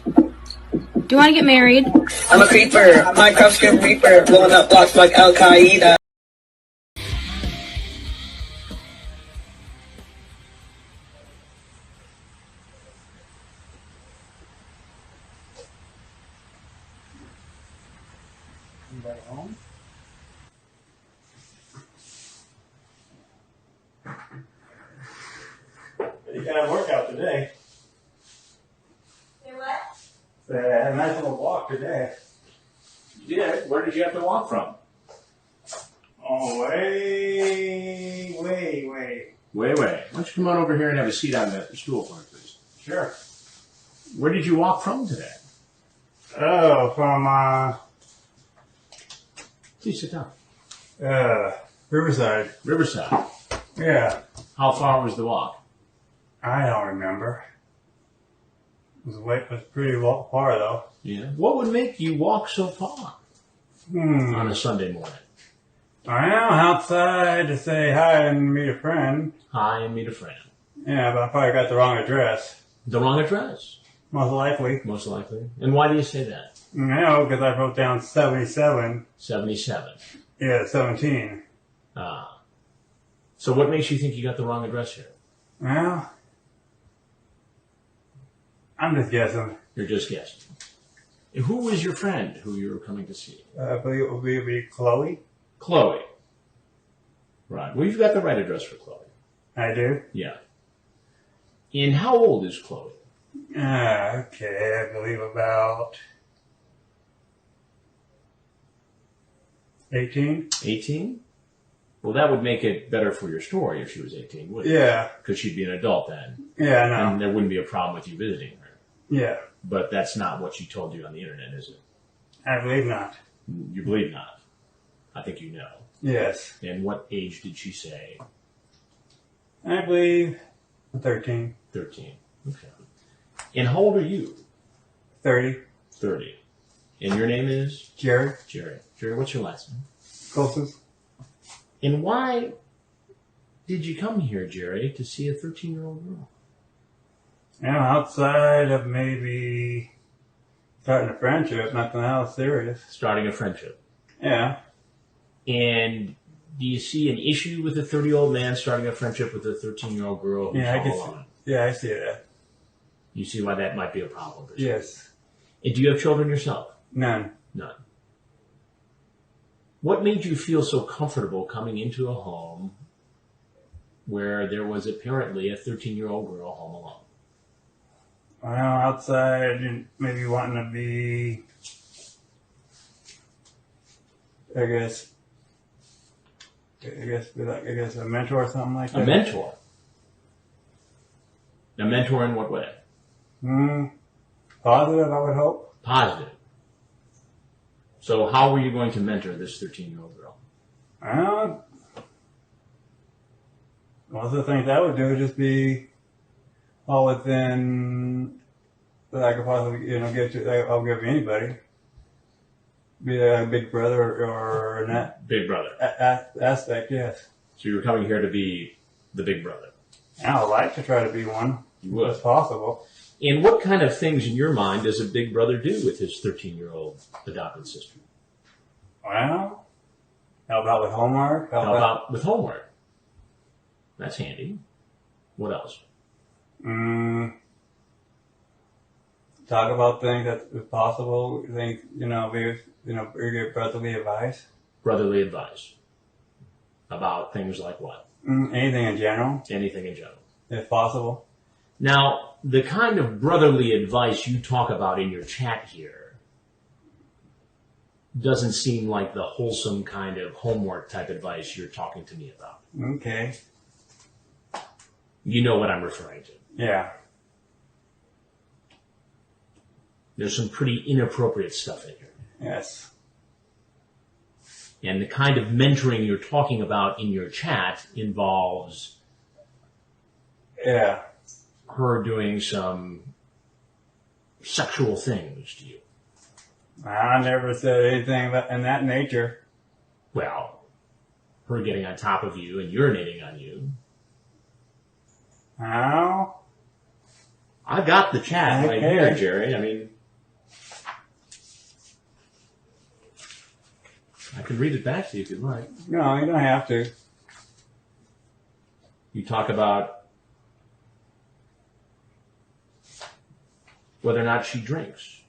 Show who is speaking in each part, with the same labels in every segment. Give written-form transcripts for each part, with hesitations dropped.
Speaker 1: Do you want to get married?
Speaker 2: I'm a creeper, Minecraft Script Reaper, blowing up blocks like Al Qaeda.
Speaker 3: Anybody home? You got a workout today.
Speaker 4: Say what?
Speaker 3: So I had a nice little walk today.
Speaker 5: You did? Where did you have to walk from?
Speaker 3: Oh, way.
Speaker 5: Wait. Why don't you come on over here and have a seat on the stool for me, please?
Speaker 3: Sure.
Speaker 5: Where did you walk from today?
Speaker 3: Oh, from,
Speaker 5: Please sit down.
Speaker 3: Riverside.
Speaker 5: Riverside.
Speaker 3: Yeah.
Speaker 5: How far was the walk?
Speaker 3: I don't remember. It was pretty far, though.
Speaker 5: Yeah. What would make you walk so far on a Sunday morning?
Speaker 3: I am outside to say hi and meet a friend.
Speaker 5: Hi and meet a friend.
Speaker 3: Yeah, but I probably got the wrong address.
Speaker 5: The wrong address?
Speaker 3: Most likely.
Speaker 5: Most likely. And why do you say that?
Speaker 3: No, because I wrote down 77.
Speaker 5: 77.
Speaker 3: Yeah, 17.
Speaker 5: Ah. So what makes you think you got the wrong address here?
Speaker 3: Well, I'm just guessing.
Speaker 5: You're just guessing. And who was your friend who you were coming to see?
Speaker 3: I believe it would be Chloe.
Speaker 5: Chloe. Right. Well, you've got the right address for Chloe.
Speaker 3: I do?
Speaker 5: Yeah. And how old is Chloe?
Speaker 3: Okay, I believe about 18.
Speaker 5: 18? Well, that would make it better for your story if she was 18, wouldn't it?
Speaker 3: Yeah.
Speaker 5: Because she'd be an adult then.
Speaker 3: Yeah, I know.
Speaker 5: And there wouldn't be a problem with you visiting her.
Speaker 3: Yeah.
Speaker 5: But that's not what she told you on the internet, is it?
Speaker 3: I believe not.
Speaker 5: You believe not. I think you know.
Speaker 3: Yes.
Speaker 5: And what age did she say?
Speaker 3: I believe 13.
Speaker 5: 13. Okay. And how old are you?
Speaker 3: 30.
Speaker 5: 30. And your name is?
Speaker 3: Jerry.
Speaker 5: Jerry. Jerry, what's your last name?
Speaker 3: Closest.
Speaker 5: And why did you come here, Jerry, to see a 13-year-old girl?
Speaker 3: Yeah, outside of maybe starting a friendship, nothing else serious.
Speaker 5: Starting a friendship.
Speaker 3: Yeah.
Speaker 5: And do you see an issue with a 30-year-old man starting a friendship with a 13-year-old girl who's
Speaker 3: Yeah,
Speaker 5: all alone?
Speaker 3: I see that.
Speaker 5: You see why that might be a problem?
Speaker 3: Yes.
Speaker 5: And do you have children yourself?
Speaker 3: None.
Speaker 5: None. What made you feel so comfortable coming into a home where there was apparently a 13-year-old girl home alone?
Speaker 3: Well, outside, maybe wanting to be, I guess a mentor or something like that.
Speaker 5: A mentor? A mentor in what way?
Speaker 3: Positive, I would hope.
Speaker 5: Positive. So how were you going to mentor this 13-year-old girl?
Speaker 3: Most of the things I would do would just be all within that I could possibly, give to. I'll give anybody. Be a big brother or that
Speaker 5: Big brother.
Speaker 3: aspect, yes.
Speaker 5: So you were coming here to be the big brother.
Speaker 3: I would like to try to be one.
Speaker 5: You would.
Speaker 3: If possible.
Speaker 5: And what kind of things in your mind does a big brother do with his 13-year-old adopted sister?
Speaker 3: Well, help out with homework.
Speaker 5: Help out with homework. That's handy. What else?
Speaker 3: Talk about things that if possible. Things, give brotherly advice.
Speaker 5: Brotherly advice. About things like what?
Speaker 3: Anything in general.
Speaker 5: Anything in general.
Speaker 3: If possible.
Speaker 5: Now, the kind of brotherly advice you talk about in your chat here doesn't seem like the wholesome kind of homework type advice you're talking to me about.
Speaker 3: Okay.
Speaker 5: You know what I'm referring to.
Speaker 3: Yeah.
Speaker 5: There's some pretty inappropriate stuff in here.
Speaker 3: Yes.
Speaker 5: And the kind of mentoring you're talking about in your chat involves her doing some sexual things to you.
Speaker 3: I never said anything in that nature.
Speaker 5: Well, her getting on top of you and urinating on you.
Speaker 3: How?
Speaker 5: I got the chat right
Speaker 3: Okay.
Speaker 5: here, Jerry. I mean, I can read it back to you if you'd like.
Speaker 3: No, you don't have to.
Speaker 5: You talk about whether or not she drinks.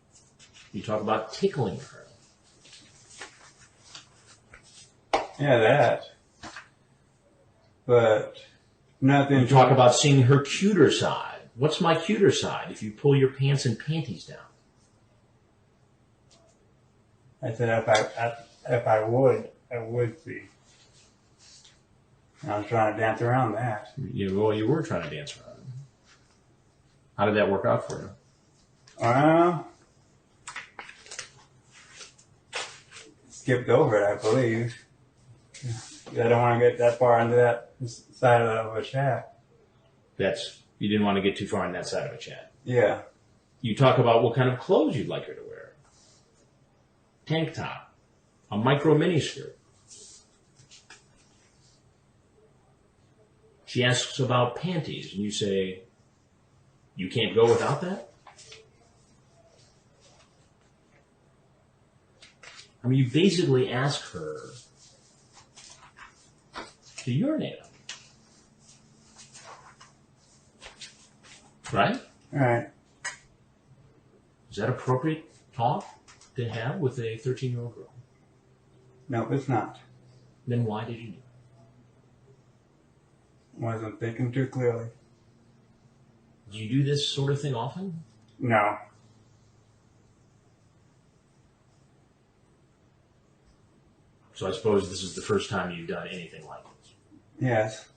Speaker 5: You talk about tickling her.
Speaker 3: Yeah, that. But nothing.
Speaker 5: You talk about seeing her cuter side. What's my cuter side? If you pull your pants and panties down.
Speaker 3: I said if I would see. I was trying to dance around that.
Speaker 5: You were trying to dance around. How did that work out for you?
Speaker 3: Well, skipped over it, I believe. I don't want to get that far into that side of a chat.
Speaker 5: You didn't want to get too far on that side of a chat.
Speaker 3: Yeah.
Speaker 5: You talk about what kind of clothes you'd like her to wear. Tank top. A micro mini skirt. She asks about panties, and you say, you can't go without that? I mean, you basically ask her to urinate on you. Right?
Speaker 3: All right.
Speaker 5: Is that appropriate talk to have with a 13-year-old girl?
Speaker 3: No, it's not.
Speaker 5: Then why did you do it?
Speaker 3: Wasn't thinking too clearly.
Speaker 5: Do you do this sort of thing often?
Speaker 3: No.
Speaker 5: So I suppose this is the first time you've done anything like this.
Speaker 3: Yes.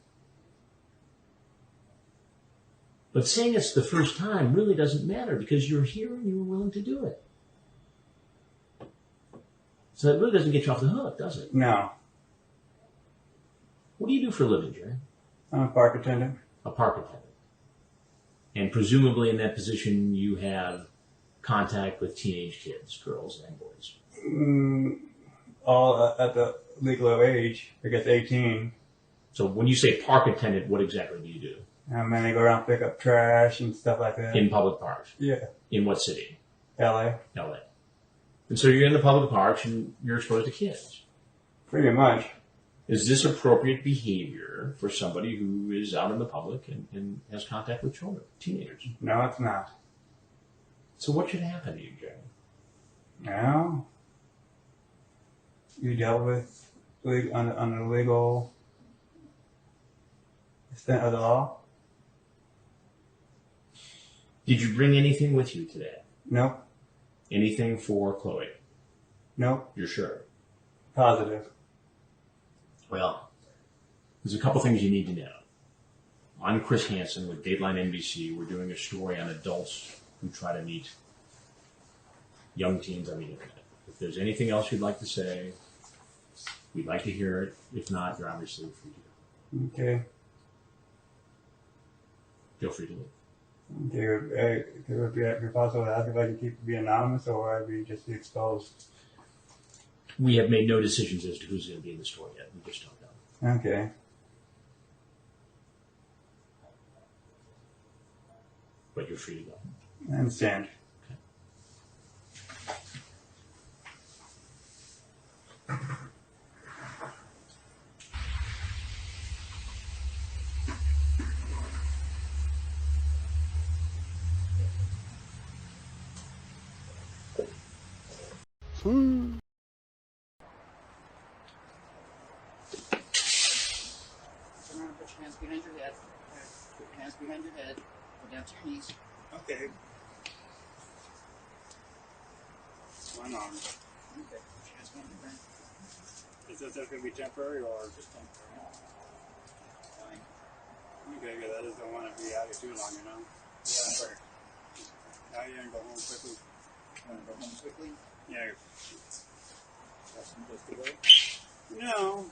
Speaker 5: But saying it's the first time really doesn't matter because you're here and you were willing to do it. So it really doesn't get you off the hook, does it?
Speaker 3: No.
Speaker 5: What do you do for a living, Jerry?
Speaker 3: I'm a park attendant.
Speaker 5: A park attendant. And presumably in that position you have contact with teenage kids, girls and boys.
Speaker 3: All at the legal age, I guess 18.
Speaker 5: So when you say park attendant, what exactly do you do?
Speaker 3: And then they go around pick up trash and stuff like that.
Speaker 5: In public parks?
Speaker 3: Yeah.
Speaker 5: In what city?
Speaker 3: LA.
Speaker 5: LA. And so you're in the public parks and you're exposed to kids.
Speaker 3: Pretty much.
Speaker 5: Is this appropriate behavior for somebody who is out in the public and has contact with children, teenagers?
Speaker 3: No, it's not.
Speaker 5: So what should happen to you, Jerry?
Speaker 3: No. You dealt with under the legal extent of the law?
Speaker 5: Did you bring anything with you today?
Speaker 3: Nope.
Speaker 5: Anything for Chloe?
Speaker 3: Nope.
Speaker 5: You're sure?
Speaker 3: Positive.
Speaker 5: Well, there's a couple things you need to know. I'm Chris Hanson with Dateline NBC. We're doing a story on adults who try to meet young teens on the internet. If there's anything else you'd like to say, we'd like to hear it. If not, you're obviously free to go.
Speaker 3: Okay.
Speaker 5: Feel free to leave.
Speaker 3: It would be possible to ask if I could be anonymous or I'd be just exposed.
Speaker 5: We have made no decisions as to who's going to be in the story yet. We just don't know.
Speaker 3: Okay.
Speaker 5: But you're free to go.
Speaker 3: I understand.
Speaker 1: Turn around and put your hands behind your head. Put your hands behind your head. Go down to your knees.
Speaker 3: Okay. One arm.
Speaker 1: Okay. Put your hands behind your back.
Speaker 3: Is this going to be temporary or
Speaker 1: Just temporary. Fine.
Speaker 3: okay? Because I just don't want to be out here too long, you know.
Speaker 1: Yeah. Sure.
Speaker 3: Now you're going to go home quickly.
Speaker 1: Want to go home quickly?
Speaker 3: Yeah.
Speaker 1: Got some place to go?
Speaker 3: No.